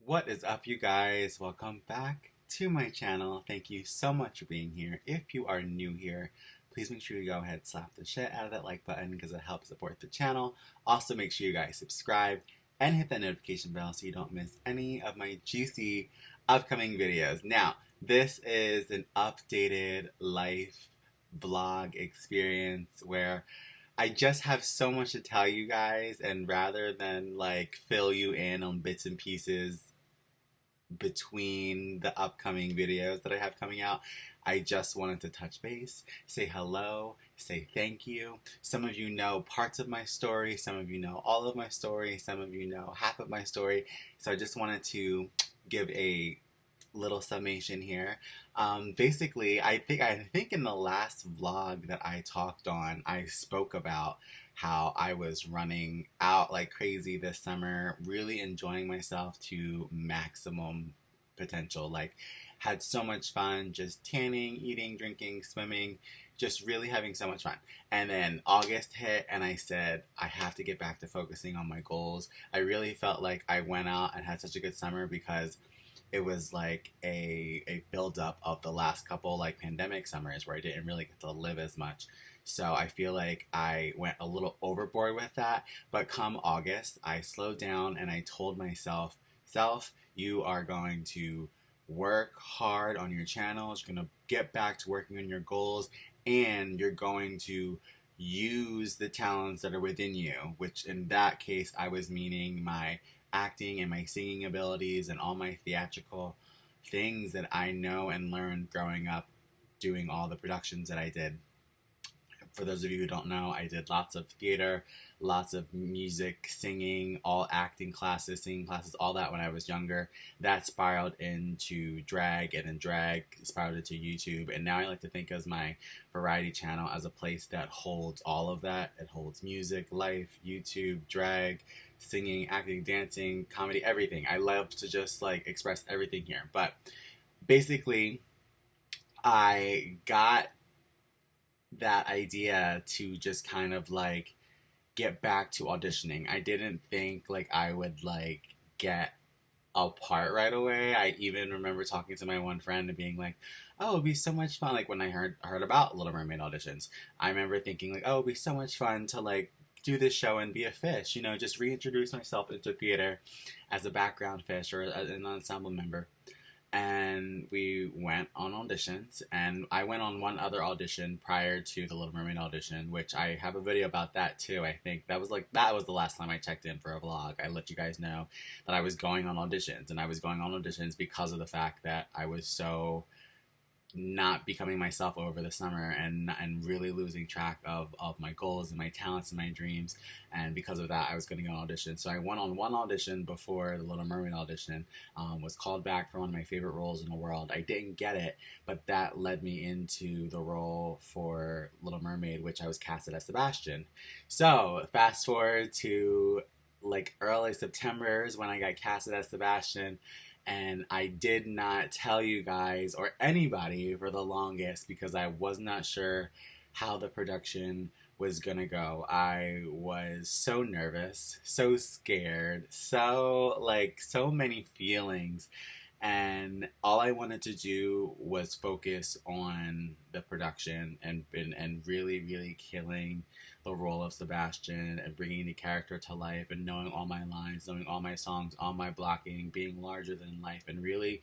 What is up, you guys? Welcome back to my channel. Thank you so much for being here. If you are new here, please make sure you go ahead and slap the shit out of that like button because it helps support the channel. Also, make sure you guys subscribe and hit that notification bell so you don't miss any of my juicy upcoming videos. Now, this is an updated life vlog experience where I just have so much to tell you guys, and rather than like fill you in on bits and pieces between the upcoming videos that I have coming out, I just wanted to touch base, say hello, say thank you. Some of you know parts of my story, some of you know all of my story, some of you know half of my story. So I just wanted to give a little summation here. Basically, I think in the last vlog that I talked on, I spoke about how I was running out like crazy this summer, really enjoying myself to maximum potential. Like, had so much fun just tanning, eating, drinking, swimming, just really having so much fun. And then August hit, and I said, I have to get back to focusing on my goals. I really felt like I went out and had such a good summer because it was like a build up of the last couple like pandemic summers where I didn't really get to live as much. So I feel like I went a little overboard with that. But come August, I slowed down and I told myself, self, you are going to work hard on your channel. You're going to get back to working on your goals, and you're going to use the talents that are within you, which in that case, I was meaning my acting and my singing abilities and all my theatrical things that I know and learned growing up doing all the productions that I did. For those of you who don't know, I did lots of theater, lots of music, singing, all acting classes, singing classes, all that when I was younger. That spiraled into drag, and then drag spiraled into YouTube. And now I like to think of my variety channel as a place that holds all of that. It holds music, life, YouTube, drag, singing, acting, dancing, comedy, everything. I love to just like express everything here. But basically, I got that idea to just kind of like get back to auditioning. I didn't think like I would like get a part right away. I even remember talking to my one friend and being like, "Oh, it'd be so much fun." Like when I heard about Little Mermaid auditions, I remember thinking like, "Oh, it'd be so much fun to like do this show and be a fish, you know, just reintroduce myself into theater as a background fish or as an ensemble member." And we went on auditions, and I went on one other audition prior to the Little Mermaid audition, which I have a video about that too. I think that was the last time I checked in for a vlog. I let you guys know that I was going on auditions, and I was going on auditions because of the fact that I was so not becoming myself over the summer, and really losing track of my goals and my talents and my dreams. And because of that, I was going to go on audition. So I went on one audition before the Little Mermaid audition, was called back for one of my favorite roles in the world. I didn't get it, but that led me into the role for Little Mermaid, which I was casted as Sebastian. So fast forward to like early September is when I got casted as Sebastian, and I did not tell you guys or anybody for the longest because I was not sure how the production was gonna go. I was so nervous, so scared, so many feelings, and all I wanted to do was focus on the production and really killing the role of Sebastian and bringing the character to life and knowing all my lines, knowing all my songs, all my blocking, being larger than life, and really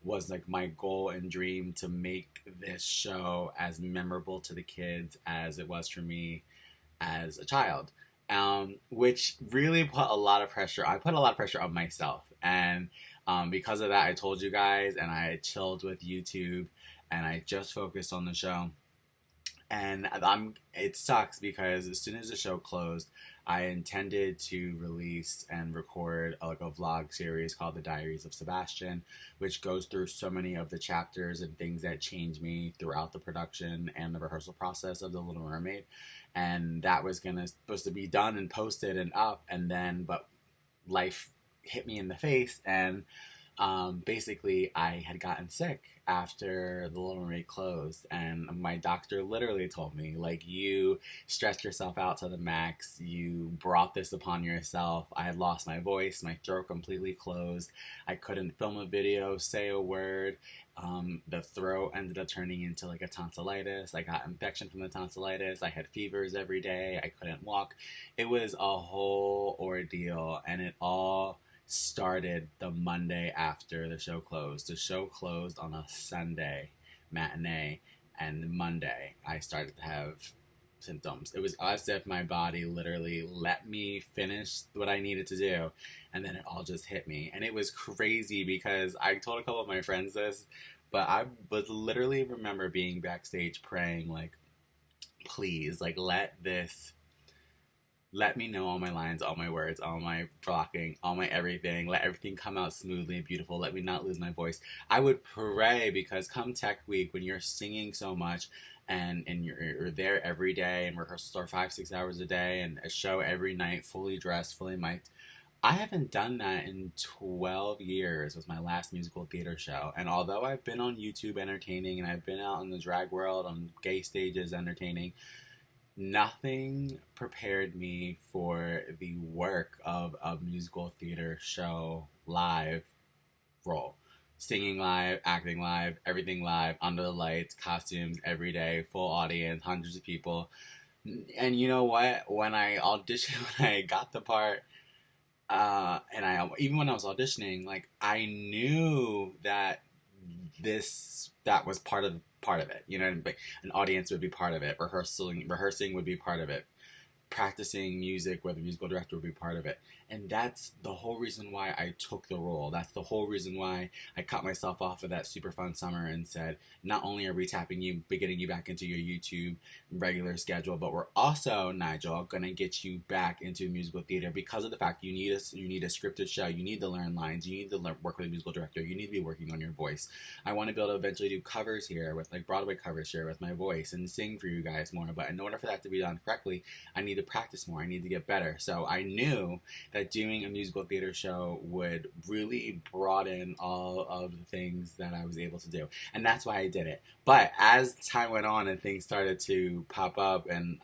was like my goal and dream to make this show as memorable to the kids as it was for me as a child. Which really put a lot of pressure. I put a lot of pressure on myself, and because of that, I told you guys, and I chilled with YouTube, and I just focused on the show. And it sucks because as soon as the show closed, I intended to release and record like a vlog series called The Diaries of Sebastian, which goes through so many of the chapters and things that changed me throughout the production and the rehearsal process of The Little Mermaid. And that was supposed to be done and posted and up, and then but life hit me in the face, and Basically, I had gotten sick after the Little Mermaid closed, and my doctor literally told me, like, you stressed yourself out to the max, you brought this upon yourself. I had lost my voice, my throat completely closed, I couldn't film a video, say a word. The throat ended up turning into like a tonsillitis. I got infection from the tonsillitis. I had fevers every day. I couldn't walk. It was a whole ordeal, and it all started the Monday after the show closed. The show closed on a Sunday matinee, and Monday I started to have symptoms. It was as if my body literally let me finish what I needed to do, and then it all just hit me. And it was crazy because I told a couple of my friends this, but I was literally remember being backstage praying, like, please, like, let me know all my lines, all my words, all my blocking, all my everything. Let everything come out smoothly and beautiful. Let me not lose my voice. I would pray, because come tech week, when you're singing so much and you're there every day and rehearsals are 5-6 hours a day and a show every night, fully dressed, fully mic'd. I haven't done that in 12 years. It was my last musical theater show. And although I've been on YouTube entertaining and I've been out in the drag world on gay stages entertaining, nothing prepared me for the work of a musical theater show live role. Singing live, acting live, everything live, under the lights, costumes, every day, full audience, hundreds of people. And you know what? When I auditioned, when I got the part, and I even when I was auditioning, like, I knew that that was part of it. You know, an audience would be part of it. Rehearsing would be part of it. Practicing music with a musical director would be part of it. And that's the whole reason why I took the role. That's the whole reason why I cut myself off of that super fun summer and said, not only are we getting you back into your YouTube regular schedule, but we're also, Nigel, gonna get you back into musical theater because of the fact you need a scripted show. You need to learn lines. You need to work with a musical director. You need to be working on your voice. I want to be able to eventually do covers here with, like, Broadway covers here with my voice and sing for you guys more. But in order for that to be done correctly, I need to practice more. I need to get better. So I knew that doing a musical theater show would really broaden all of the things that I was able to do. And that's why I did it. But as time went on and things started to pop up, and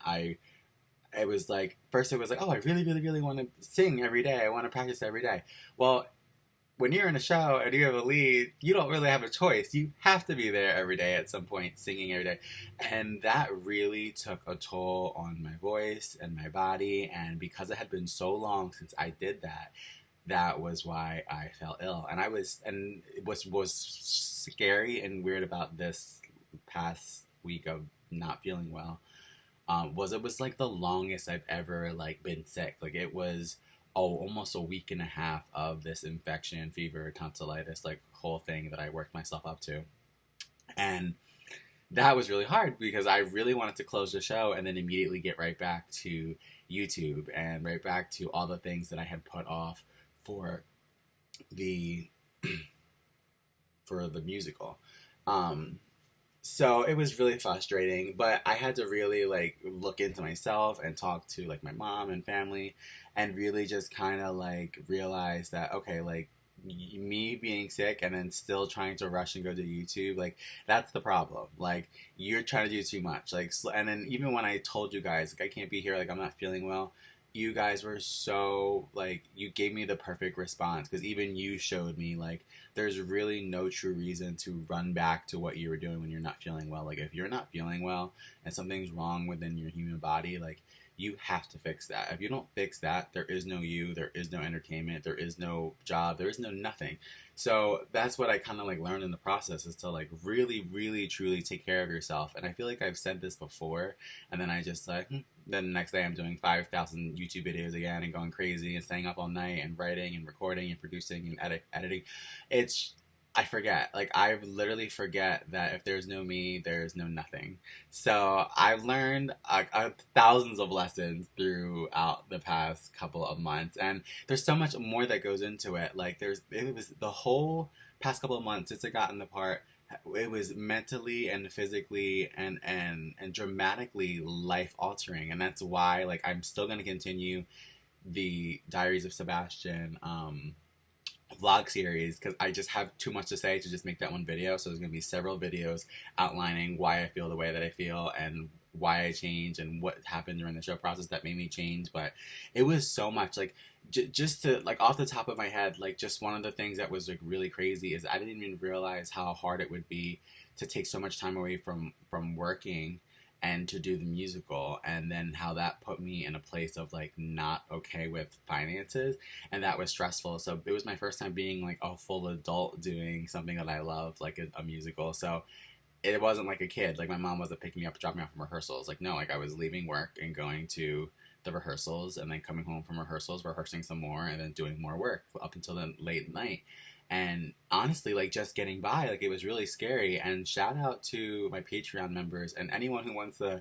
it was like, first it was like, oh, I really, really, really want to sing every day. I want to practice every day. Well, when you're in a show and you have a lead, you don't really have a choice. You have to be there every day at some point, singing every day. And that really took a toll on my voice and my body. And because it had been so long since I did that, that was why I fell ill. And it was scary and weird about this past week of not feeling well, it was like the longest I've ever, like, been sick. Like, it was almost a week and a half of this infection, fever, tonsillitis, like, whole thing that I worked myself up to. And that was really hard because I really wanted to close the show and then immediately get right back to YouTube and right back to all the things that I had put off for the musical. So it was really frustrating, but I had to really, like, look into myself and talk to, like, my mom and family and really just kind of, like, realize that, okay, like, me being sick and then still trying to rush and go to YouTube, like, that's the problem. Like, you're trying to do too much. Like, and then even when I told you guys, like, I can't be here, like, I'm not feeling well, you guys were so, like, you gave me the perfect response, because even you showed me, like, there's really no true reason to run back to what you were doing when you're not feeling well. Like, if you're not feeling well and something's wrong within your human body, like, you have to fix that. If you don't fix that, there is no you, there is no entertainment, there is no job, there is no nothing. So that's what I kind of, like, learned in the process, is to, like, really, really, truly take care of yourself. And I feel like I've said this before, and then I just, like, then the next day I'm doing 5,000 YouTube videos again and going crazy and staying up all night and writing and recording and producing and editing. I forget. Like, I literally forget that if there's no me, there's no nothing. So I've learned thousands of lessons throughout the past couple of months, and there's so much more that goes into it. Like, it was the whole past couple of months since I got in the part. It was mentally and physically and dramatically life altering, and that's why, like, I'm still gonna continue the Diaries of Sebastian vlog series because I just have too much to say to just make that one video. So there's going to be several videos outlining why I feel the way that I feel and why I changed and what happened during the show process that made me change. But it was so much like just to like off the top of my head, like just one of the things that was like really crazy is I didn't even realize how hard it would be to take so much time away from working and to do the musical, and then how that put me in a place of like not okay with finances, and that was stressful. So it was my first time being like a full adult doing something that I love, like a musical. So it wasn't like a kid, like my mom wasn't picking me up, dropping me off from rehearsals. Like no, like I was leaving work and going to the rehearsals and then coming home from rehearsals, rehearsing some more, and then doing more work up until the late night. And honestly, like just getting by, like it was really scary. And shout out to my Patreon members and anyone who wants to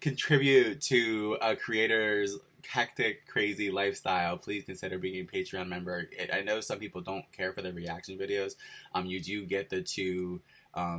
contribute to a creator's hectic, crazy lifestyle. Please consider being a Patreon member. I know some people don't care for the reaction videos. You do get the two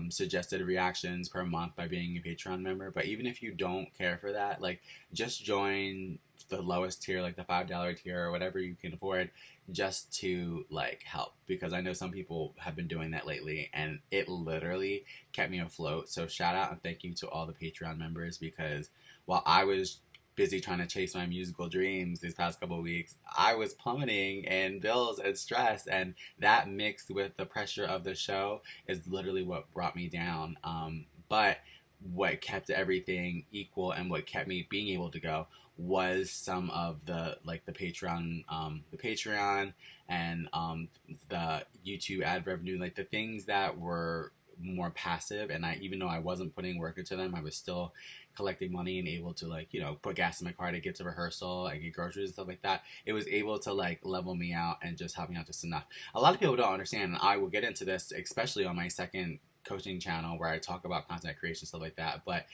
suggested reactions per month by being a Patreon member. But even if you don't care for that, like just join the lowest tier, like the $5 tier or whatever you can afford, just to like help, because I know some people have been doing that lately and it literally kept me afloat. So shout out and thank you to all the Patreon members, because while I was busy trying to chase my musical dreams these past couple of weeks, I was plummeting in bills and stress, and that mixed with the pressure of the show is literally what brought me down. But what kept everything equal and what kept me being able to go was some of the like the Patreon and the YouTube ad revenue, like the things that were more passive. And I, even though I wasn't putting work into them, I was still collecting money and able to like, you know, put gas in my car to get to rehearsal and get groceries and stuff like that. It was able to like level me out and just help me out just enough. A lot of people don't understand, and I will get into this especially on my second coaching channel where I talk about content creation, stuff like that. But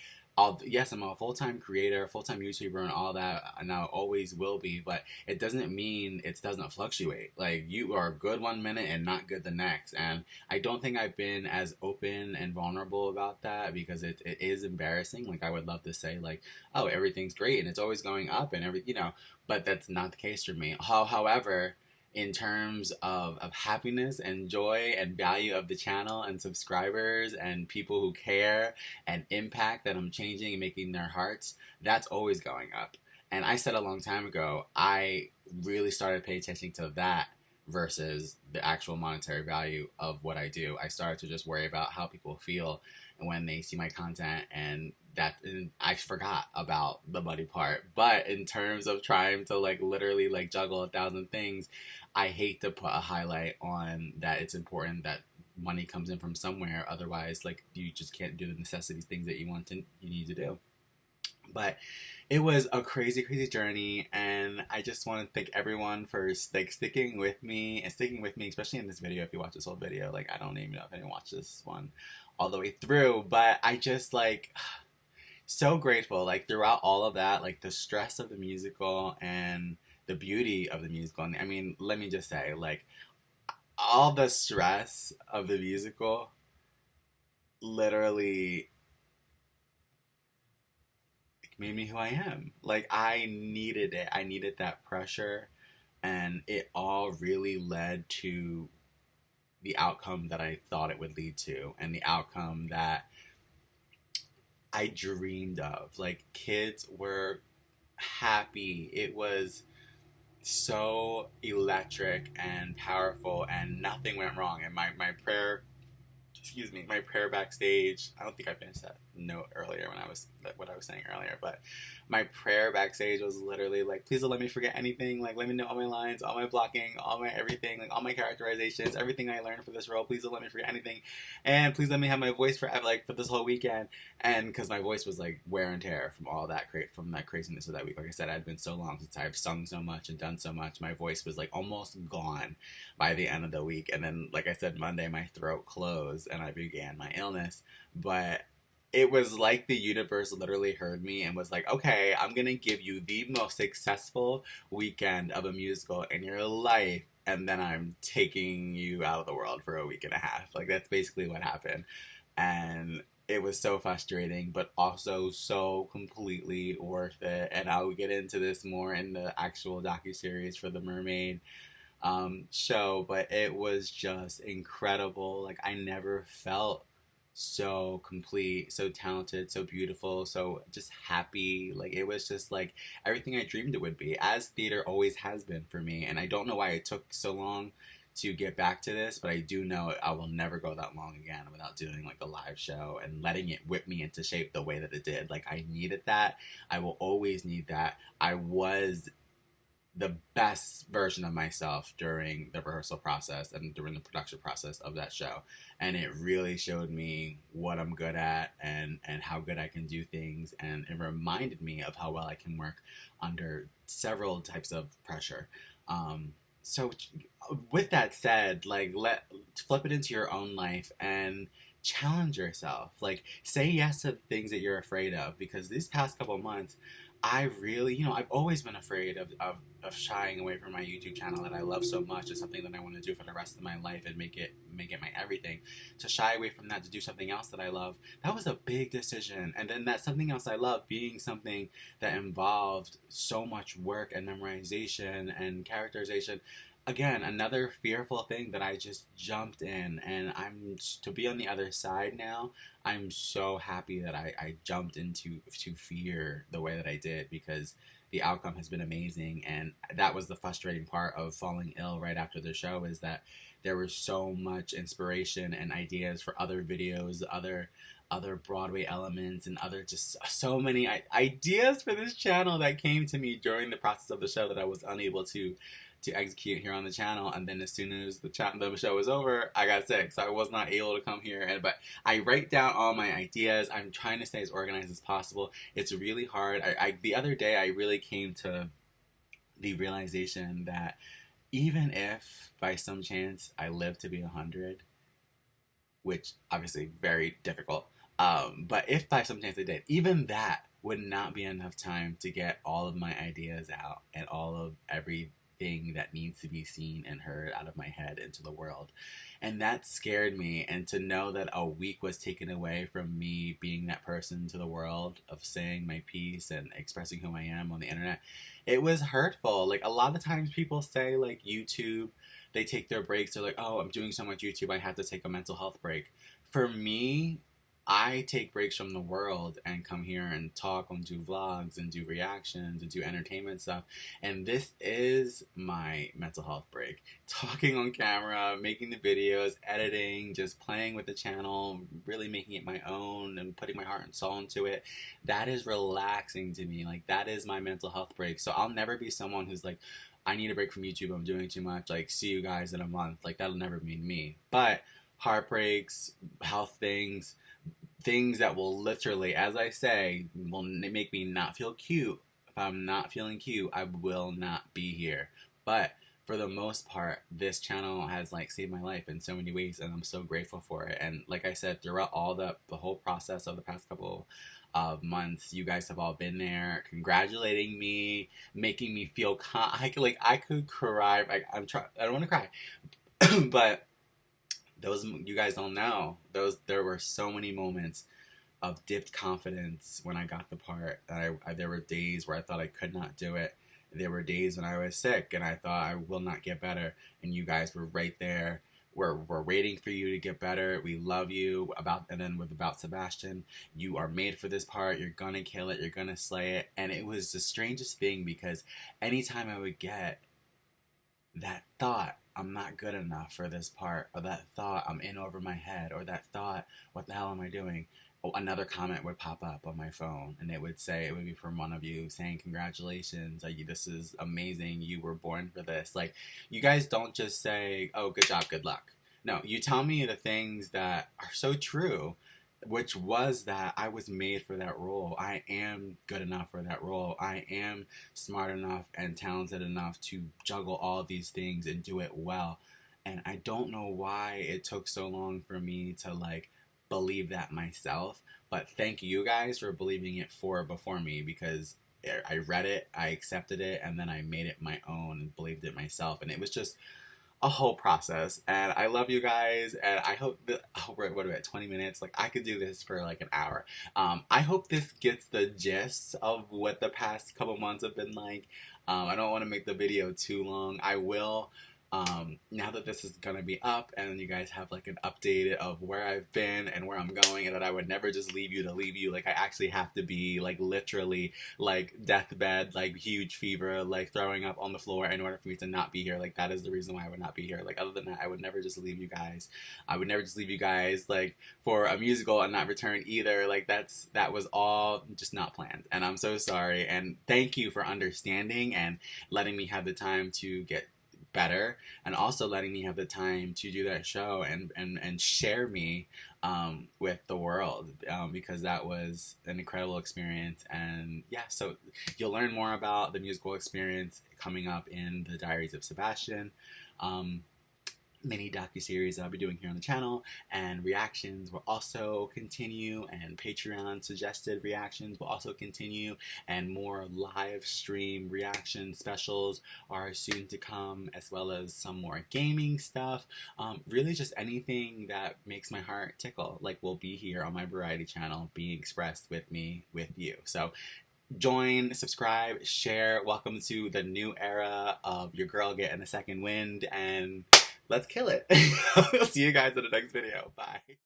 yes, I'm a full-time creator, full-time YouTuber and all that, and I always will be, but it doesn't mean it doesn't fluctuate. Like, you are good one minute and not good the next, and I don't think I've been as open and vulnerable about that because it is embarrassing. Like, I would love to say, like, oh, everything's great and it's always going up and everything, you know, but that's not the case for me. However, in terms of happiness and joy and value of the channel and subscribers and people who care and impact that I'm changing and making their hearts, that's always going up. And I said a long time ago, I really started paying attention to that versus the actual monetary value of what I do. I started to just worry about how people feel when they see my content, and I forgot about the money part. But in terms of trying to like literally like juggle 1,000 things, I hate to put a highlight on that. It's important that money comes in from somewhere. Otherwise, like, you just can't do the necessities things that you need to do. But it was a crazy, crazy journey, and I just want to thank everyone for like sticking with me, especially in this video. If you watch this whole video, like, I don't even know if anyone watched this one all the way through, but I just like so grateful, like throughout all of that, like the stress of the musical and the beauty of the musical. And I mean, let me just say, like, all the stress of the musical literally made me who I am. Like, I needed it. I needed that pressure, and it all really led to the outcome that I thought it would lead to, and the outcome that I dreamed of. Like, kids were happy. It was so electric and powerful, and nothing went wrong. And my prayer, my prayer backstage, I don't think I finished that note earlier when what I was saying earlier, but my prayer backstage was literally like, please don't let me forget anything. Like, let me know all my lines, all my blocking, all my everything, like all my characterizations, everything I learned for this role. Please don't let me forget anything, and please let me have my voice forever, like for this whole weekend. And because my voice was like wear and tear from all that from that craziness of that week. Like I said, I'd been so long since I've sung so much and done so much. My voice was like almost gone by the end of the week. And then, like I said, Monday my throat closed and I began my illness. But it was like the universe literally heard me and was like, okay, I'm going to give you the most successful weekend of a musical in your life, and then I'm taking you out of the world for a week and a half. Like, that's basically what happened. And it was so frustrating, but also so completely worth it. And I'll get into this more in the actual docuseries for The Mermaid. show, but it was just incredible. Like, I never felt so complete, so talented, so beautiful, so just happy. Like, it was just like everything I dreamed it would be, as theater always has been for me. And I don't know why it took so long to get back to this, but I do know I will never go that long again without doing like a live show and letting it whip me into shape the way that it did. Like, I needed that. I will always need that. I was the best version of myself during the rehearsal process and during the production process of that show. And it really showed me what I'm good at, and how good I can do things. And it reminded me of how well I can work under several types of pressure. So with that said, like, flip it into your own life and challenge yourself. Like, say yes to things that you're afraid of, because these past couple months, I really, I've always been afraid of shying away from my YouTube channel that I love so much. It's something that I want to do for the rest of my life and make it my everything. To shy away from that to do something else that I love, that was a big decision. And then that something else I love being something that involved so much work and memorization and characterization. Again, another fearful thing that I just jumped in, and I'm to be on the other side now. I'm so happy that I jumped into to fear the way that I did, because the outcome has been amazing. And that was the frustrating part of falling ill right after the show, is that there was so much inspiration and ideas for other videos, other Broadway elements, and other just so many ideas for this channel that came to me during the process of the show that I was unable to execute here on the channel. And then as soon as the show was over, I got sick, so I was not able to come here. But I write down all my ideas. I'm trying to stay as organized as possible. It's really hard. The other day I really came to the realization that even if by some chance I live to be 100, which obviously very difficult, but if by some chance I did, even that would not be enough time to get all of my ideas out and all of everything that needs to be seen and heard out of my head into the world. And that scared me. And to know that a week was taken away from me being that person to the world, of saying my piece and expressing who I am on the internet, it was hurtful. Like, a lot of times people say, like, YouTube, they take their breaks. They're like, oh, I'm doing so much YouTube, I have to take a mental health break. For me, I take breaks from the world and come here and talk and do vlogs and do reactions and do entertainment stuff. And this is my mental health break. Talking on camera, making the videos, editing, just playing with the channel, really making it my own and putting my heart and soul into it. That is relaxing to me. Like, that is my mental health break. So I'll never be someone who's like, I need a break from YouTube, I'm doing too much, like, see you guys in a month. Like, that'll never be me. But heartbreaks, health things that will literally, as I say, will make me not feel cute. If I'm not feeling cute, I will not be here. But for the most part, this channel has, like, saved my life in so many ways, and I'm so grateful for it. And like I said, throughout all the whole process of the past couple of months, you guys have all been there, congratulating me, making me feel I could cry. I don't want to cry, but those, you guys don't know, there were so many moments of dipped confidence when I got the part. There were days where I thought I could not do it. There were days when I was sick and I thought I will not get better, and you guys were right there. We're waiting for you to get better. We love you. And then with About Sebastian, you are made for this part. You're gonna kill it. You're gonna slay it. And it was the strangest thing, because anytime I would get that thought, I'm not good enough for this part, or that thought, I'm in over my head, or that thought, what the hell am I doing? Another comment would pop up on my phone, and it would be from one of you saying, congratulations, like, this is amazing, you were born for this. Like, you guys don't just say, oh, good job, good luck. No, you tell me the things that are so true, which was that I was made for that role. I am good enough for that role. I am smart enough and talented enough to juggle all these things and do it well. And I don't know why it took so long for me to, like, believe that myself. But thank you guys for believing it before me, because I read it, I accepted it, and then I made it my own and believed it myself. And it was just a whole process. And I love you guys, and I hope that, what are we at, 20 minutes? Like, I could do this for like an hour. I hope this gets the gist of what the past couple months have been like. I don't want to make the video too long. I will Now that this is gonna be up and you guys have like an update of where I've been and where I'm going, and that I would never just leave you to leave you, like I actually have to be like literally like deathbed, like huge fever, like throwing up on the floor in order for me to not be here. Like that is the reason why I would not be here. Like other than that, I would never just leave you guys. I would never just leave you guys like for a musical and not return either. Like that was all just not planned, and I'm so sorry. And thank you for understanding and letting me have the time to get better, and also letting me have the time to do that show and share me with the world, because that was an incredible experience. And yeah, so you'll learn more about the musical experience coming up in the Diaries of Sebastian mini docuseries that I'll be doing here on the channel, and reactions will also continue, and Patreon suggested reactions will also continue, and more live stream reaction specials are soon to come, as well as some more gaming stuff. Really just anything that makes my heart tickle, like, will be here on my variety channel being expressed with me, with you. So join, subscribe, share. Welcome to the new era of your girl getting a second wind, and let's kill it. I'll see you guys in the next video. Bye.